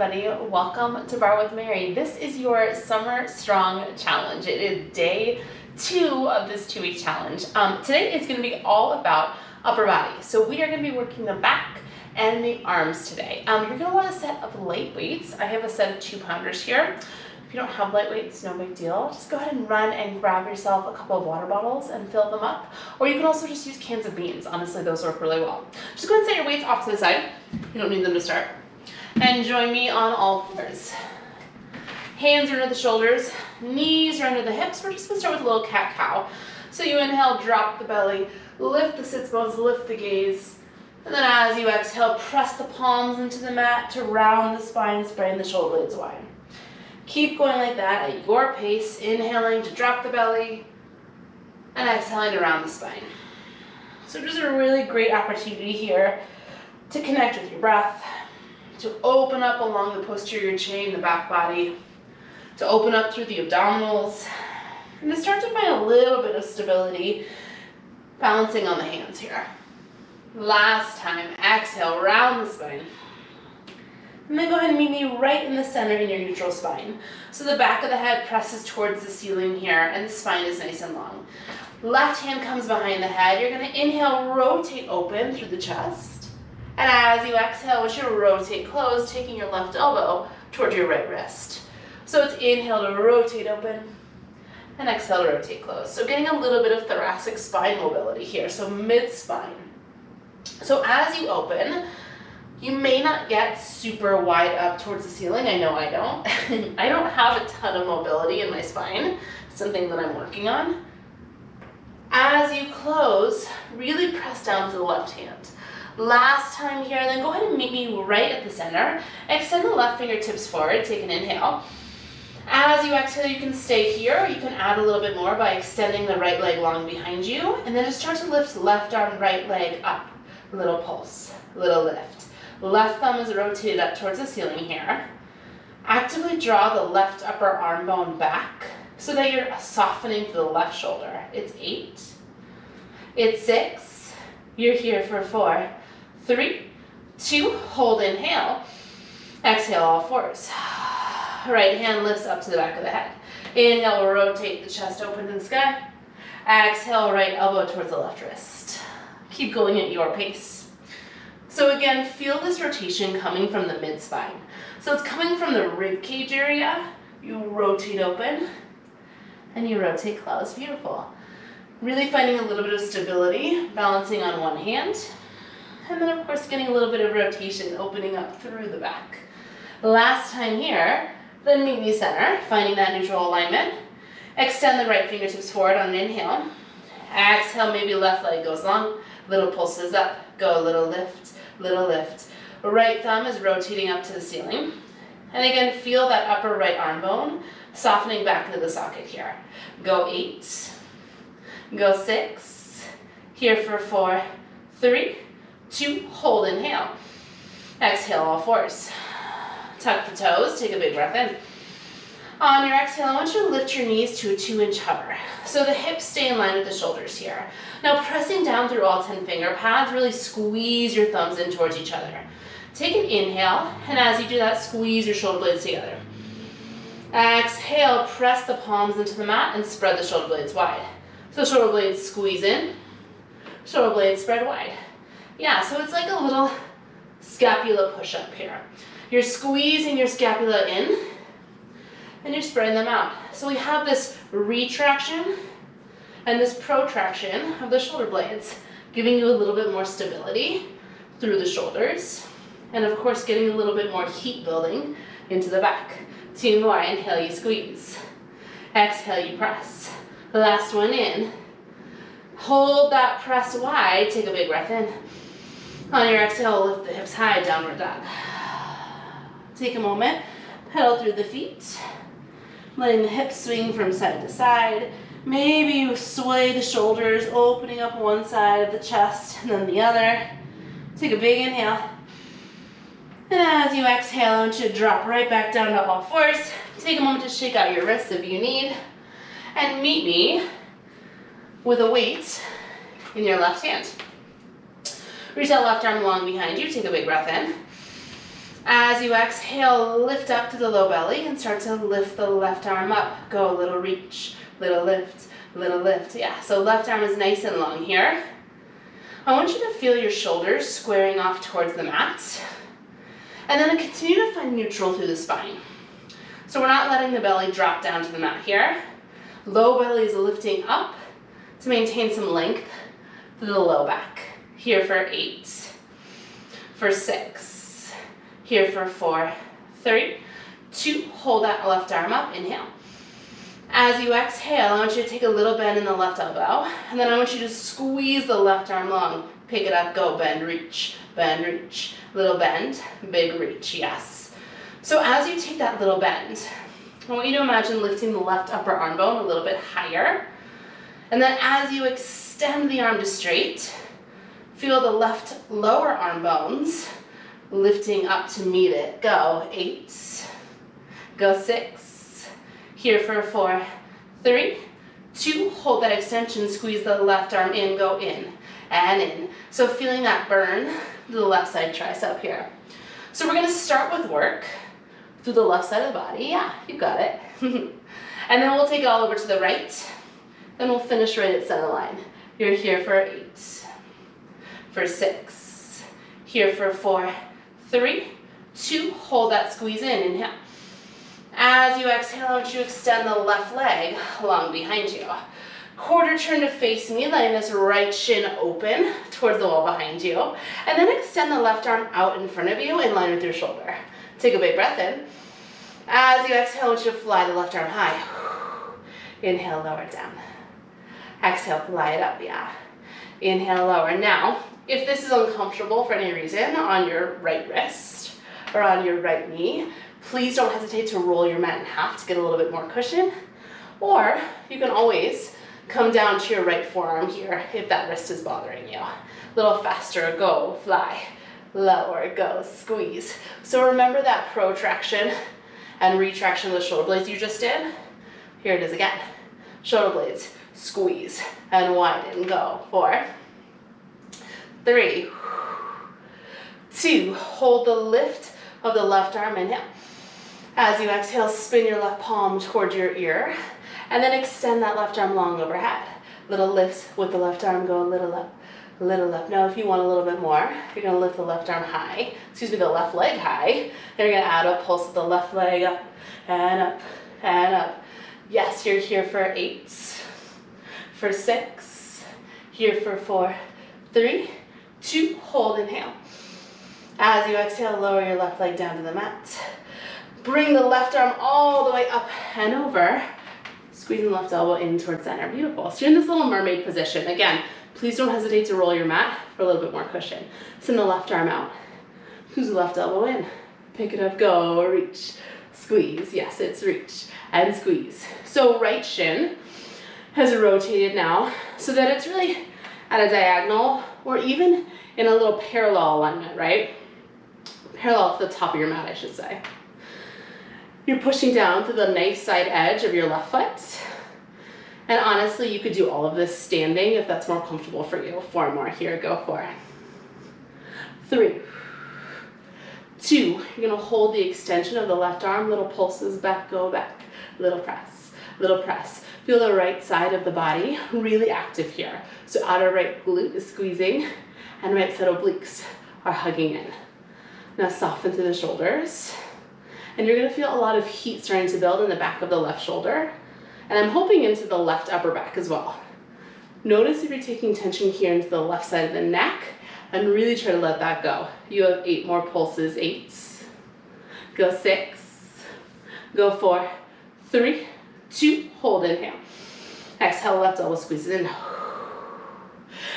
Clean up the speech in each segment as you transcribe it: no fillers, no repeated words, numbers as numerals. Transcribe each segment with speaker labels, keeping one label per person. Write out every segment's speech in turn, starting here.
Speaker 1: everybody. Welcome to Barre with Mary. This is your Summer Strong Challenge. It is day 2 of this 2-week challenge. Today is going to be all about upper body. So we are going to be working the back and the arms today. You're going to want to set up light weights. I have a set of 2-pounders here. If you don't have light weights, no big deal. Just go ahead and run and grab yourself a couple of water bottles and fill them up. Or you can also just use cans of beans. Honestly, those work really well. Just go ahead and set your weights off to the side. You don't need them to start. And join me on all fours. Hands are under the shoulders, knees are under the hips. We're just going to start with a little cat-cow. So you inhale, drop the belly, lift the sits bones, lift the gaze. And then as you exhale, press the palms into the mat to round the spine, spreading the shoulder blades wide. Keep going like that at your pace, inhaling to drop the belly and exhaling to round the spine. So just a really great opportunity here to connect with your breath, to open up along the posterior chain, the back body, to open up through the abdominals, and to start to find a little bit of stability, balancing on the hands here. Last time, exhale, round the spine. And then go ahead and meet me right in the center in your neutral spine. So the back of the head presses towards the ceiling here, and the spine is nice and long. Left hand comes behind the head. You're going to inhale, rotate open through the chest. And as you exhale, we should rotate close, taking your left elbow toward your right wrist. So it's inhale to rotate open, and exhale to rotate close. So getting a little bit of thoracic spine mobility here, so mid-spine. So as you open, you may not get super wide up towards the ceiling. I know I don't. I don't have a ton of mobility in my spine. It's something that I'm working on. As you close, really press down to the left hand. Last time here, then go ahead and meet me right at the center. Extend the left fingertips forward, take an inhale. As you exhale, you can stay here. You can add a little bit more by extending the right leg long behind you, and then just start to lift left arm, right leg up. Little pulse, little lift. Left thumb is rotated up towards the ceiling here. Actively draw the left upper arm bone back so that you're softening to the left shoulder. It's 8. It's 6. You're here for 4. 3, 2, hold, inhale. Exhale, all fours. Right hand lifts up to the back of the head. Inhale, rotate the chest open to the sky. Exhale, right elbow towards the left wrist. Keep going at your pace. So again, feel this rotation coming from the mid-spine. So it's coming from the rib cage area. You rotate open and you rotate close. Beautiful. Really finding a little bit of stability, balancing on one hand. And then of course getting a little bit of rotation, opening up through the back. Last time here, then meet me center, finding that neutral alignment. Extend the right fingertips forward on an inhale. Exhale, maybe left leg goes long. Little pulses up, go a little lift, little lift. Right thumb is rotating up to the ceiling. And again, feel that upper right arm bone softening back into the socket here. Go 8, go 6, here for 4, 3, 2, hold, inhale. Exhale, all fours. Tuck the toes, take a big breath in. On your exhale, I want you to lift your knees to a 2-inch hover. So the hips stay in line with the shoulders here. Now pressing down through all 10 finger pads, really squeeze your thumbs in towards each other. Take an inhale, and as you do that, squeeze your shoulder blades together. Exhale, press the palms into the mat and spread the shoulder blades wide. So shoulder blades squeeze in, shoulder blades spread wide. Yeah, so it's like a little scapula push-up here. You're squeezing your scapula in, and you're spreading them out. So we have this retraction and this protraction of the shoulder blades, giving you a little bit more stability through the shoulders, and of course getting a little bit more heat building into the back. 2 more, inhale, you squeeze. Exhale, you press. The last one in. Hold that press wide, take a big breath in. On your exhale, lift the hips high, downward dog. Take a moment, pedal through the feet, letting the hips swing from side to side. Maybe you sway the shoulders, opening up one side of the chest and then the other. Take a big inhale. And as you exhale, I want you to drop right back down to all fours. Take a moment to shake out your wrists if you need. And meet me with a weight in your left hand. Reach that left arm long behind you. Take a big breath in. As you exhale, lift up to the low belly and start to lift the left arm up. Go a little reach, little lift, little lift. Yeah, so left arm is nice and long here. I want you to feel your shoulders squaring off towards the mat. And then continue to find neutral through the spine. So we're not letting the belly drop down to the mat here. Low belly is lifting up to maintain some length through the low back. Here for 8, for 6, here for 4, 3, 2, hold that left arm up, inhale. As you exhale, I want you to take a little bend in the left elbow, and then I want you to squeeze the left arm long. Pick it up, go, bend, reach, little bend, big reach, yes. So as you take that little bend, I want you to imagine lifting the left upper arm bone a little bit higher, and then as you extend the arm to straight, feel the left lower arm bones lifting up to meet it. Go, 8, go 6, here for 4, 3, 2, hold that extension, squeeze the left arm in, go in and in. So feeling that burn to the left side tricep here. So we're gonna start with work through the left side of the body. Yeah, you got it. And then we'll take it all over to the right. Then we'll finish right at center line. You're here for 8, for 6, here for 4, 3, 2, hold that squeeze in, inhale. As you exhale, I want you to extend the left leg long behind you. Quarter turn to face me, letting this right shin open towards the wall behind you. And then extend the left arm out in front of you in line with your shoulder. Take a big breath in. As you exhale, I want you to fly the left arm high. Inhale, lower it down. Exhale, fly it up, yeah. Inhale, lower. Now, if this is uncomfortable for any reason on your right wrist or on your right knee, please don't hesitate to roll your mat in half to get a little bit more cushion. Or you can always come down to your right forearm here if that wrist is bothering you. A little faster, go, fly, lower, go, squeeze. So remember that protraction and retraction of the shoulder blades you just did? Here it is again. Shoulder blades, squeeze and widen, go. 4, 3, 2, hold the lift of the left arm, inhale. As you exhale, spin your left palm toward your ear, and then extend that left arm long overhead. Little lifts with the left arm, go a little up, little up. Now if you want a little bit more, you're gonna lift the left arm high, the left leg high. Then you're gonna add a pulse with the left leg up, and up, and up. Yes, you're here for 8, for 6, here for 4, 3, 2, hold, inhale. As you exhale, lower your left leg down to the mat. Bring the left arm all the way up and over. Squeezing the left elbow in towards center. Beautiful. So you're in this little mermaid position. Again, please don't hesitate to roll your mat for a little bit more cushion. Send the left arm out. Squeeze the left elbow in. Pick it up, go, reach, squeeze. Yes, it's reach and squeeze. So right shin has rotated now so that it's really at a diagonal or even in a little parallel alignment, right? Parallel to the top of your mat, I should say. You're pushing down to the knife side edge of your left foot. And honestly, you could do all of this standing if that's more comfortable for you. 4 more here, go 4. 3, 2, you're gonna hold the extension of the left arm, little pulses back, go back, little press, little press. Feel the right side of the body really active here. So outer right glute is squeezing and right side obliques are hugging in. Now soften through the shoulders. And you're gonna feel a lot of heat starting to build in the back of the left shoulder. And I'm hoping into the left upper back as well. Notice if you're taking tension here into the left side of the neck and really try to let that go. You have 8 more pulses, 8, go 6, go 4, 3, 2, hold, inhale. Exhale, left elbow squeezes in.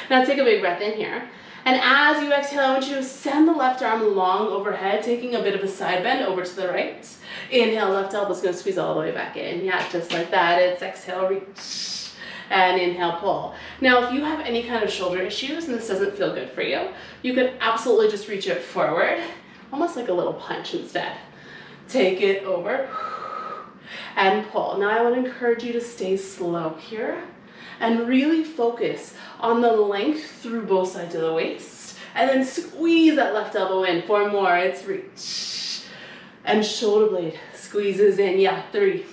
Speaker 1: Now take a big breath in here. And as you exhale, I want you to send the left arm long overhead, taking a bit of a side bend over to the right. Inhale, left elbow's gonna squeeze all the way back in. Yeah, just like that. It's exhale, reach, and inhale, pull. Now, if you have any kind of shoulder issues and this doesn't feel good for you, you can absolutely just reach it forward, almost like a little punch instead. Take it over and pull. Now, I want to encourage you to stay slow here and really focus on the length through both sides of the waist, and then squeeze that left elbow in. 4 more, it's reach. and shoulder blade squeezes in. Yeah, 3.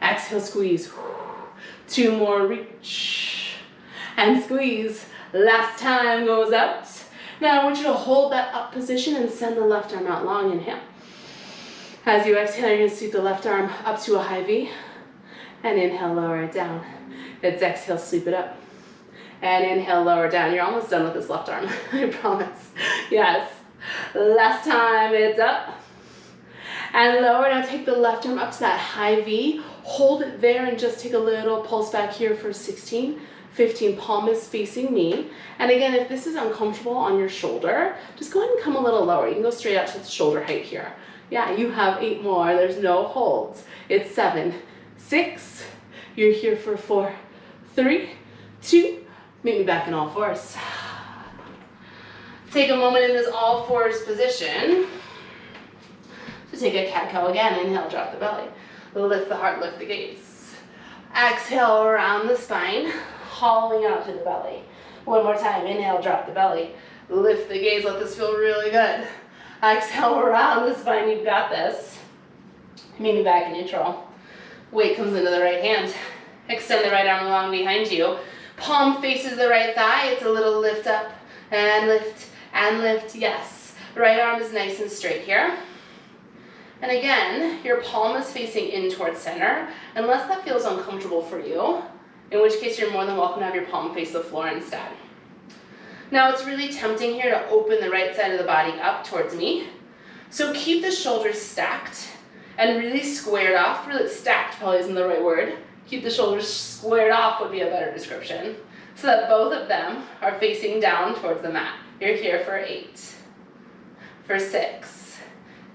Speaker 1: Exhale, squeeze. 2 more, reach and squeeze. Last time goes out. Now I want you to hold that up position and send the left arm out long. Inhale. As you exhale, you're going to sweep the left arm up to a high V. And inhale, lower it down. It's exhale, sweep it up. And inhale, lower down. You're almost done with this left arm, I promise. Yes. Last time, it's up. And lower. Now take the left arm up to that high V. Hold it there and just take a little pulse back here for 16, 15. Palm is facing me. And again, if this is uncomfortable on your shoulder, just go ahead and come a little lower. You can go straight out to the shoulder height here. Yeah, you have 8 more. There's no holds. It's 7, 6. You're here for 4, 3, 2. Meet me back in all fours. Take a moment in this all fours position to take a cat-cow again. Inhale, drop the belly. Lift the heart, lift the gaze. Exhale, around the spine, hollowing out to the belly. One more time. Inhale, drop the belly. Lift the gaze. Let this feel really good. Exhale, around the spine. You've got this. Meet me back in neutral. Weight comes into the right hand. Extend the right arm along behind you. Palm faces the right thigh. It's a little lift up and lift and lift. Yes. Right arm is nice and straight here. And again, your palm is facing in towards center, unless that feels uncomfortable for you, in which case you're more than welcome to have your palm face the floor instead. Now it's really tempting here to open the right side of the body up towards me. So keep the shoulders stacked and really squared off. Really stacked probably isn't the right word. Keep the shoulders squared off would be a better description. So that both of them are facing down towards the mat. You're here for 8, for 6,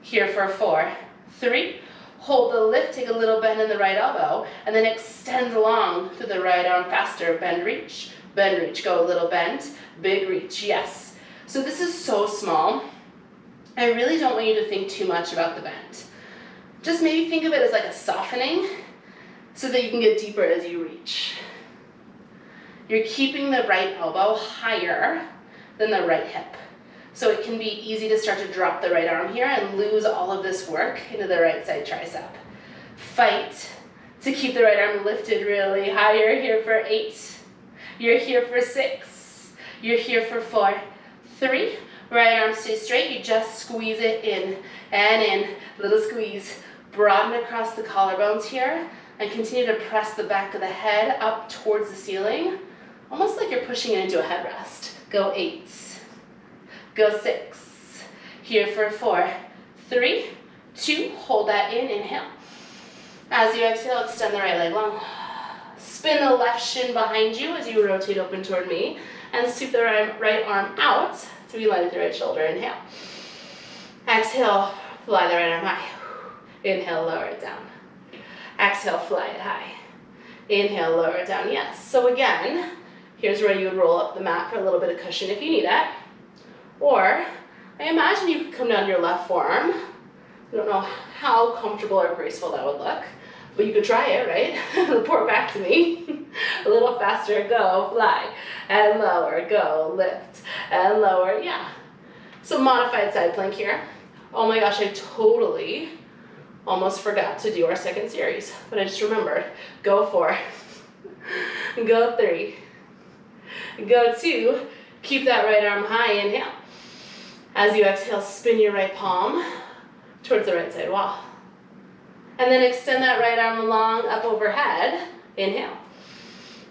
Speaker 1: here for 4, 3. Hold the lift, take a little bend in the right elbow, and then extend along to the right arm faster. Bend, reach, go a little bend, big reach, yes. So this is so small. I really don't want you to think too much about the bend. Just maybe think of it as like a softening so that you can get deeper as you reach. You're keeping the right elbow higher than the right hip. So it can be easy to start to drop the right arm here and lose all of this work into the right side tricep. Fight to keep the right arm lifted really higher. Here for 8. You're here for 6. You're here for 4, 3. Right arm stays straight. You just squeeze it in and in. Little squeeze. Broaden across the collarbones here and continue to press the back of the head up towards the ceiling, almost like you're pushing it into a headrest. Go 8. Go 6, here for 4, 3, 2, hold that in, inhale. As you exhale, extend the right leg long. Spin the left shin behind you as you rotate open toward me, and sweep the right arm out to be lined with the right shoulder, inhale. Exhale, fly the right arm high. Inhale, lower it down. Exhale, fly it high. Inhale, lower it down, yes. So again, here's where you would roll up the mat for a little bit of cushion if you need it. Or, I imagine you could come down to your left forearm. I don't know how comfortable or graceful that would look, but you could try it, right? Report back to me. A little faster, go, fly, and lower, go, lift, and lower, yeah. So modified side plank here. Oh my gosh, I totally almost forgot to do our second series, but I just remembered. Go 4, go 3, go 2, keep that right arm high, inhale. As you exhale, spin your right palm towards the right side wall. And then extend that right arm along up overhead, inhale.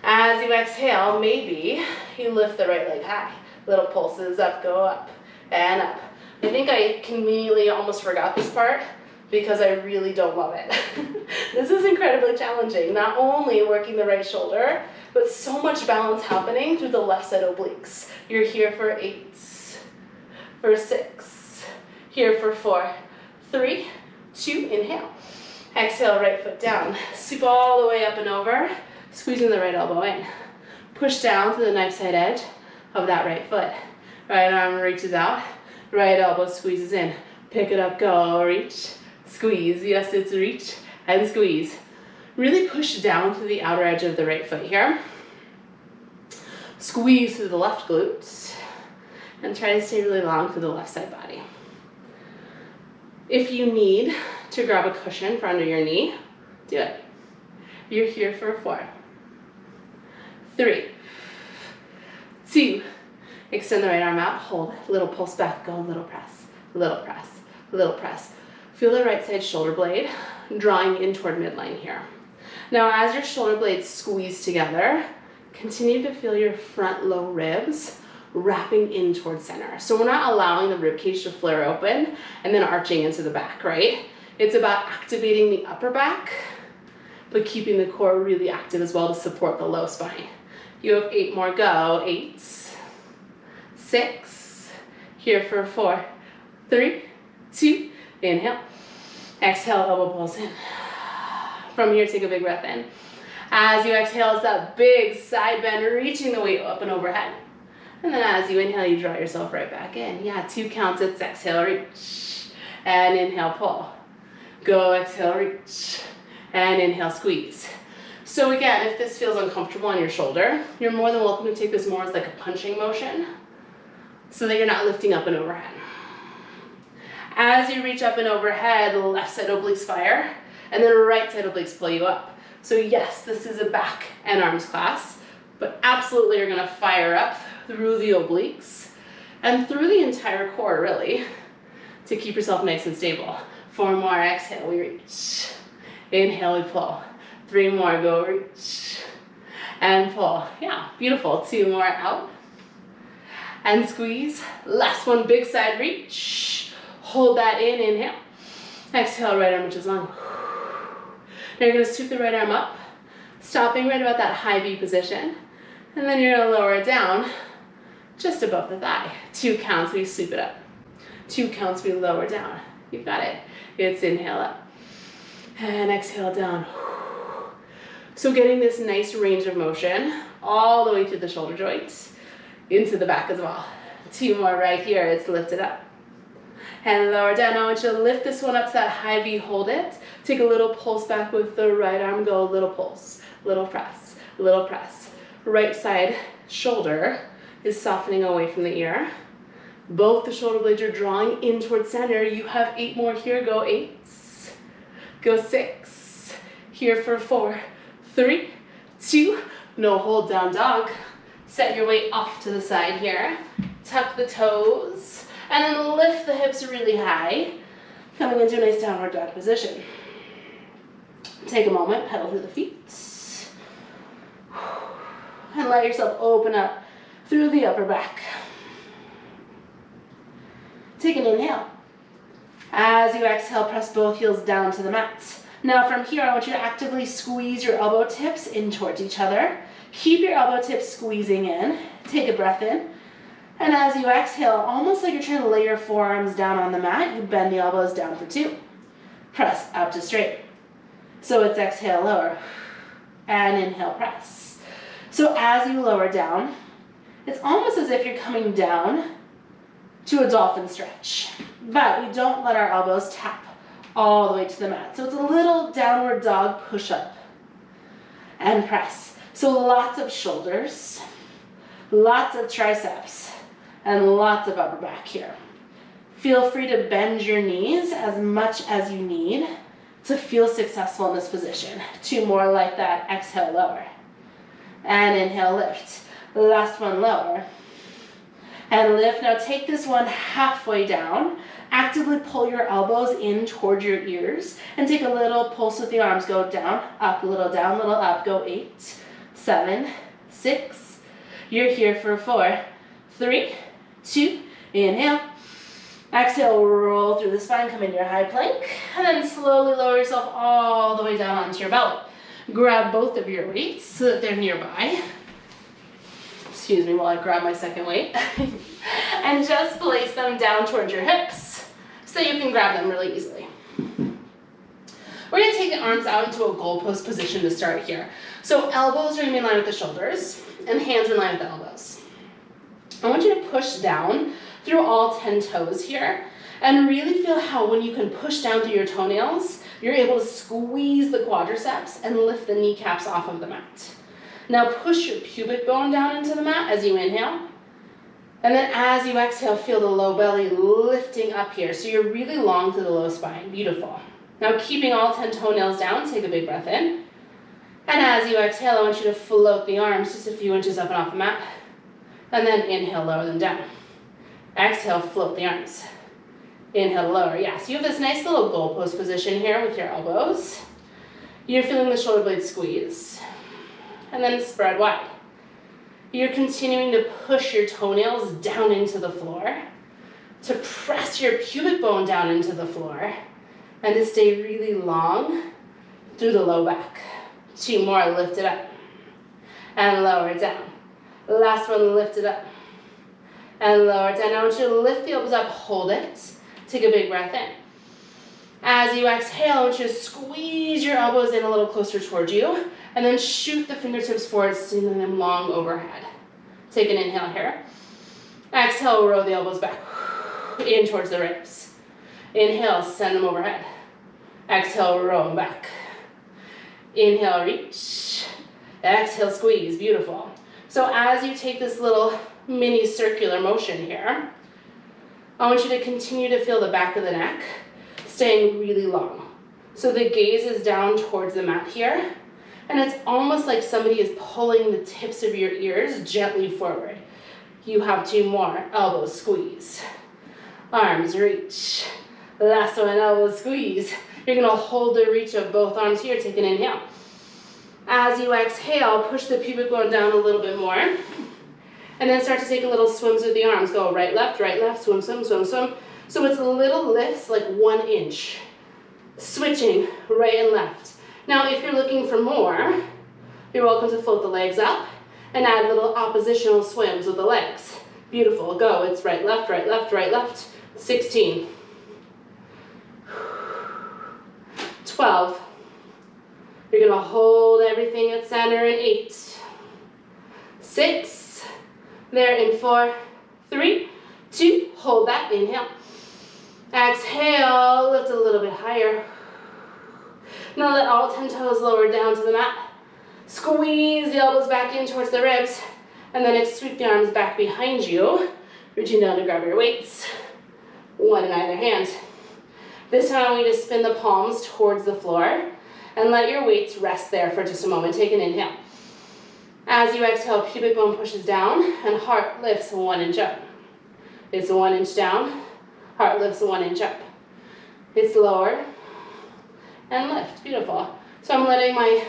Speaker 1: As you exhale, maybe you lift the right leg high. Little pulses up, go up, and up. I think I conveniently almost forgot this part because I really don't love it. This is incredibly challenging, not only working the right shoulder, but so much balance happening through the left side obliques. You're here for 8, for 6, here for 4, 3, 2, inhale. Exhale, right foot down. Sweep all the way up and over, squeezing the right elbow in. Push down to the knife side edge of that right foot. Right arm reaches out, right elbow squeezes in. Pick it up, go, reach, squeeze. Yes, it's reach and squeeze. Really push down to the outer edge of the right foot here. Squeeze through the left glutes and try to stay really long through the left side body. If you need to grab a cushion for under your knee, do it. You're here for 4, 3, 2, extend the right arm out, hold, little pulse back, go, little press, little press, little press. Feel the right side shoulder blade drawing in toward midline here. Now as your shoulder blades squeeze together, continue to feel your front low ribs wrapping in towards center. So we're not allowing the rib cage to flare open and then arching into the back, right? It's about activating the upper back, but keeping the core really active as well to support the low spine. You have 8 more, go. 8, 6, here for 4, 3, 2, inhale. Exhale, elbow pulls in. From here, take a big breath in. As you exhale, it's that big side bend, reaching the weight up and overhead. And then as you inhale, you draw yourself right back in. Yeah, 2 counts, it's exhale, reach. And inhale, pull. Go, exhale, reach. And inhale, squeeze. So again, if this feels uncomfortable on your shoulder, you're more than welcome to take this more as like a punching motion so that you're not lifting up and overhead. As you reach up and overhead, left side obliques fire, and then right side obliques pull you up. So yes, this is a back and arms class, but absolutely you're gonna fire up through the obliques and through the entire core really to keep yourself nice and stable. 4 more, exhale, we reach. Inhale, we pull. 3 more, go reach. And pull, yeah, beautiful. 2 more, out. And squeeze. Last one, big side reach. Hold that in, inhale. Exhale, right arm reaches long. Now you're gonna scoop the right arm up, stopping right about that high V position. And then you're gonna lower it down just above the thigh. 2 counts, we sweep it up. 2 counts, we lower down. You've got it. It's inhale up. And exhale down. So getting this nice range of motion all the way through the shoulder joints, into the back as well. 2 more right here, it's lifted up. And lower down. Now I want you to lift this one up to that high V, hold it. Take a little pulse back with the right arm, go little pulse, little press, little press. Right side shoulder is softening away from the ear. Both the shoulder blades are drawing in towards center. You have 8 more here, go 8, go 6, here for 4, 3, 2, no, hold down dog. Set your weight off to the side here. Tuck the toes, and then lift the hips really high, coming into a nice downward dog position. Take a moment, pedal through the feet, and let yourself open up through the upper back. Take an inhale. As you exhale, press both heels down to the mat. Now from here, I want you to actively squeeze your elbow tips in towards each other. Keep your elbow tips squeezing in. Take a breath in. And as you exhale, almost like you're trying to lay your forearms down on the mat, you bend the elbows down for 2. Press up to straight. So it's exhale, lower, and inhale, press. So as you lower down, it's almost as if you're coming down to a dolphin stretch, but we don't let our elbows tap all the way to the mat. So it's a little downward dog push-up and press. So lots of shoulders, lots of triceps, and lots of upper back here. Feel free to bend your knees as much as you need to feel successful in this position. 2 more like that, exhale, lower. And inhale, lift. Last one, lower. And lift. Now take this one halfway down. Actively pull your elbows in toward your ears and take a little pulse with the arms. Go down, up, little down, little up. Go 8, 7, 6. You're here for 4, 3, 2. Inhale. Exhale, roll through the spine, come into your high plank, and then slowly lower yourself all the way down onto your belly. Grab both of your weights so that they're nearby. Excuse me while I grab my second weight. And just place them down towards your hips so you can grab them really easily. We're going to take the arms out into a goalpost position to start here. So elbows are going to be in line with the shoulders and hands in line with the elbows. I want you to push down through all 10 toes here and really feel how when you can push down through your toenails, you're able to squeeze the quadriceps and lift the kneecaps off of the mat. Now push your pubic bone down into the mat as you inhale And then as you exhale, feel the low belly lifting up here. So you're really long through the low spine. Beautiful. Now keeping all 10 toenails down, take a big breath in. And as you exhale, I want you to float the arms just a few inches up and off the mat. And then inhale, lower them down. Exhale, float the arms. Inhale, lower. Yeah, so you have this nice little goalpost position here with your elbows. You're feeling the shoulder blades squeeze. And then spread wide. You're continuing to push your toenails down into the floor, to press your pubic bone down into the floor, and to stay really long through the low back. 2 more, lift it up, and lower it down. Last one, lift it up, and lower it down. Now I want you to lift the elbows up, hold it, take a big breath in. As you exhale, I want you to squeeze your elbows in a little closer towards you, and then shoot the fingertips forward, sending them long overhead. Take an inhale here. Exhale, roll the elbows back, in towards the ribs. Inhale, send them overhead. Exhale, roll them back. Inhale, reach. Exhale, squeeze, beautiful. So as you take this little mini circular motion here, I want you to continue to feel the back of the neck, staying really long. So the gaze is down towards the mat here, and it's almost like somebody is pulling the tips of your ears gently forward. You have 2 more, elbows squeeze. Arms reach. Last one, elbows squeeze. You're gonna hold the reach of both arms here, take an inhale. As you exhale, push the pubic bone down a little bit more, and then start to take a little swims with the arms. Go right, left, swim, swim, swim, swim. So it's little lifts, like 1 inch, switching right and left. Now, if you're looking for more, you're welcome to float the legs up and add little oppositional swims with the legs. Beautiful, go, it's right, left, 16. 12. You're gonna hold everything at center in 8. 6. There in 4, 3, 2, hold that, inhale. Exhale, lift a little bit higher. Now let all 10 toes lower down to the mat. Squeeze the elbows back in towards the ribs, and then sweep the arms back behind you, reaching down to grab your weights. 1 in either hand. This time I want you to spin the palms towards the floor and let your weights rest there for just a moment. Take an inhale. As you exhale, pubic bone pushes down and heart lifts 1 inch up. It's 1 inch down, heart lifts 1 inch up. It's lower and lift, beautiful. So I'm letting my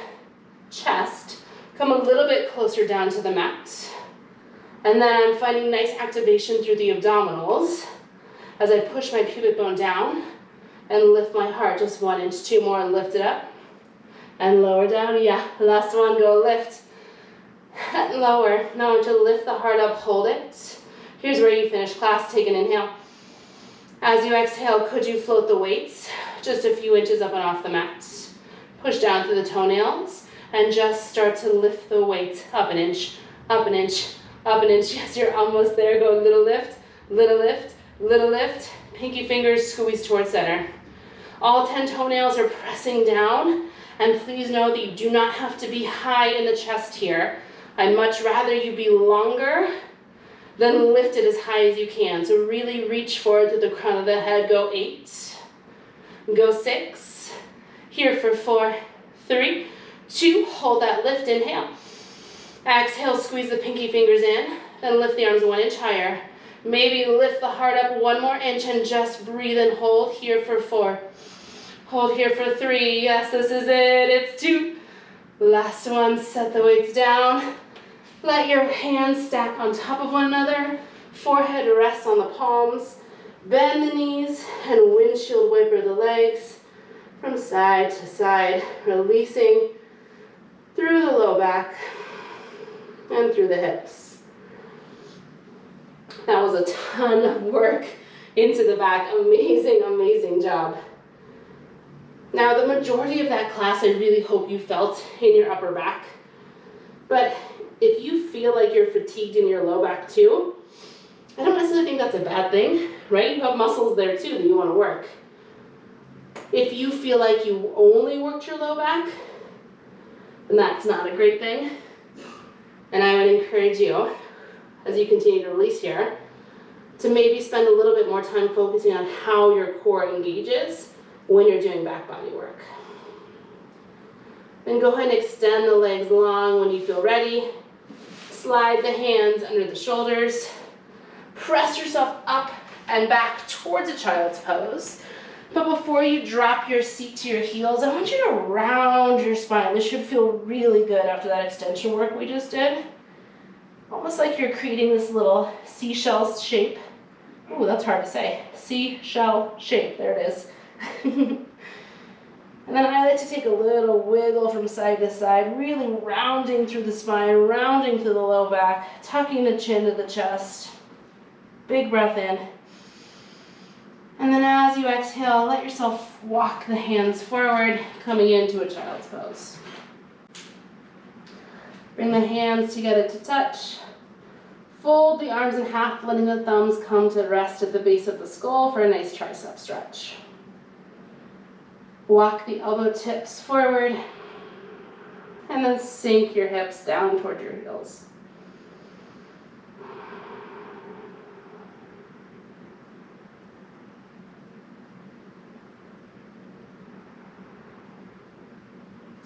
Speaker 1: chest come a little bit closer down to the mat. And then I'm finding nice activation through the abdominals as I push my pubic bone down and lift my heart just 1 inch. 2 more, lift it up and lower down. Yeah, last one, go lift and lower. Now I want you to lift the heart up, hold it. Here's where you finish class, take an inhale. As you exhale, could you float the weights just a few inches up and off the mat? Push down through the toenails and just start to lift the weights up an inch, up an inch, up an inch. Yes, you're almost there. Go little lift, little lift, little lift. Pinky fingers squeeze towards center. All 10 toenails are pressing down, and please know that you do not have to be high in the chest here. I'd much rather you be longer than lifted as high as you can. So really reach forward to the crown of the head. Go 8, go 6, here for 4, 3, 2, hold that lift, inhale. Exhale, squeeze the pinky fingers in, then lift the arms 1 inch higher. Maybe lift the heart up 1 more inch and just breathe and hold here for 4. Hold here for 3, yes, this is it, it's 2. Last one, set the weights down. Let your hands stack on top of one another. Forehead rests on the palms. Bend the knees and windshield wiper the legs from side to side, releasing through the low back and through the hips. That was a ton of work into the back. Amazing, amazing job. Now, the majority of that class, I really hope you felt in your upper back. But if you feel like you're fatigued in your low back too, I don't necessarily think that's a bad thing, right? You have muscles there too that you want to work. If you feel like you only worked your low back, then that's not a great thing. And I would encourage you, as you continue to release here, to maybe spend a little bit more time focusing on how your core engages when you're doing back body work. Then go ahead and extend the legs long when you feel ready. Slide the hands under the shoulders. Press yourself up and back towards a child's pose. But before you drop your seat to your heels, I want you to round your spine. This should feel really good after that extension work we just did. Almost like you're creating this little seashell shape. Ooh, that's hard to say. Seashell shape, there it is. And then I like to take a little wiggle from side to side, really rounding through the spine, rounding through the low back, tucking the chin to the chest. Big breath in. And then as you exhale, let yourself walk the hands forward, coming into a child's pose. Bring the hands together to touch. Fold the arms in half, letting the thumbs come to rest at the base of the skull for a nice tricep stretch. Walk the elbow tips forward, and then sink your hips down toward your heels.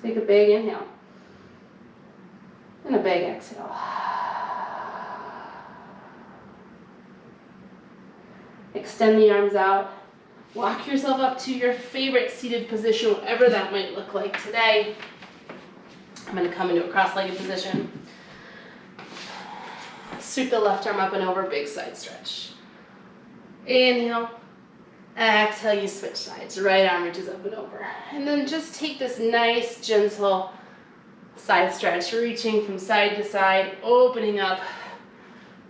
Speaker 1: Take a big inhale, and a big exhale. Extend the arms out. Walk yourself up to your favorite seated position, whatever that might look like today. I'm going to come into a cross-legged position. Sweep the left arm up and over, big side stretch. Inhale. Exhale, you switch sides. Right arm reaches up and over. And then just take this nice, gentle side stretch, reaching from side to side, opening up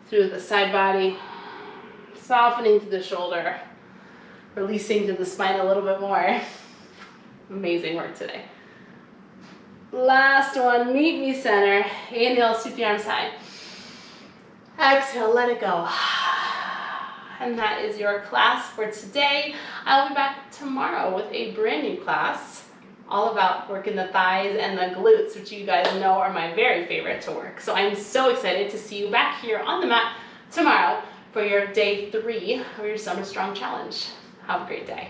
Speaker 1: through the side body, softening to the shoulder, releasing to the spine a little bit more. Amazing work today. Last one, meet me center. Inhale, sweep the arms high. Exhale, let it go. And that is your class for today. I'll be back tomorrow with a brand new class all about working the thighs and the glutes, which you guys know are my very favorite to work. So I'm so excited to see you back here on the mat tomorrow for your day 3 of your Summer Strong Challenge. Have a great day.